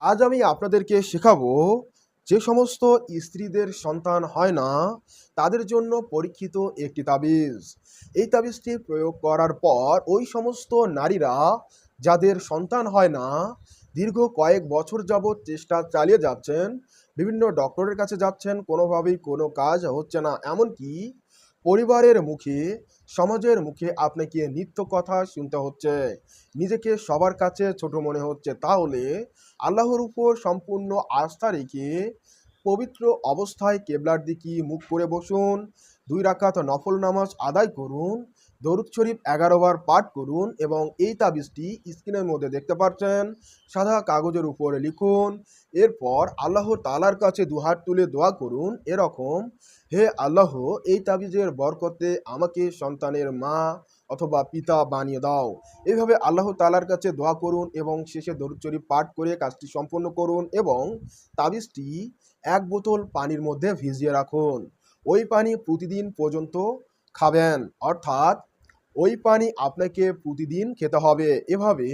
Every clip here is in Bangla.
আজ আমি আপনাদেরকে শেখাবো যে সমস্ত স্ত্রীদের সন্তান হয় না তাদের জন্য পরীক্ষিত একটি তাবিজ। এই তাবিজটি প্রয়োগ করার পর ওই সমস্ত নারীরা যাদের সন্তান হয় না দীর্ঘ কয়েক বছর যাবৎ চেষ্টা চালিয়ে যাচ্ছেন, বিভিন্ন ডক্টরের কাছে যাচ্ছেন, কোনোভাবেই কোনো কাজ হচ্ছে না, এমনকি পরিবারের মুখে, সমাজের মুখে আপনাকে নিত্য কথা শুনতে হচ্ছে, নিজেকে সবার কাছে ছোট মনে হচ্ছে, তাহলে আল্লাহর উপর সম্পূর্ণ আস্থা রেখে পবিত্র অবস্থায় কেবলার দিকে মুখ করে বসুন, 2 রাকাত নফল নামাজ আদায় করুন, দরুদ শরীফ 11 বার পাঠ করুন এবং এই তাবিজটি স্ক্রিনের মধ্যে দেখতে পাচ্ছেন সাদা কাগজের উপরে লিখুন। এরপর আল্লাহ তাআলার কাছে দুহাত তুলে দোয়া করুন এরকম, হে আল্লাহ, এই তাবিজের বরকতে আমাকে সন্তানের মা অথবা পিতা বানিয়ে দাও। এইভাবে আল্লাহ তাআলার কাছে দোয়া করুন এবং শেষে দরুদ শরীফ পাঠ করে কাজটি সম্পন্ন করুন এবং তাবিজটি 1 বোতল পানির মধ্যে ভিজিয়ে রাখুন। ওই পানি প্রতিদিন পর্যন্ত খাবেন, অর্থাৎ ওই পানি আপনাকে প্রতিদিন খেতে হবে। এভাবে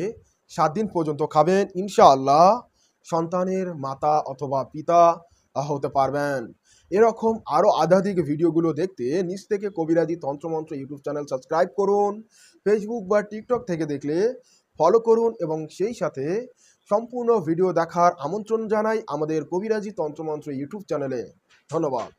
7 দিন পর্যন্ত খাবেন, ইনশাআল্লাহ সন্তানের মাতা অথবা পিতা হতে পারবেন। এরকম আরও আধ্যাত্মিক ভিডিওগুলো দেখতে নিচ থেকে কবিরাজি তন্ত্রমন্ত্র ইউটিউব চ্যানেল সাবস্ক্রাইব করুন। ফেসবুক বা টিকটক থেকে দেখলে ফলো করুন এবং সেই সাথে সম্পূর্ণ ভিডিও দেখার আমন্ত্রণ জানাই আমাদের কবিরাজি তন্ত্রমন্ত্র ইউটিউব চ্যানেলে। ধন্যবাদ।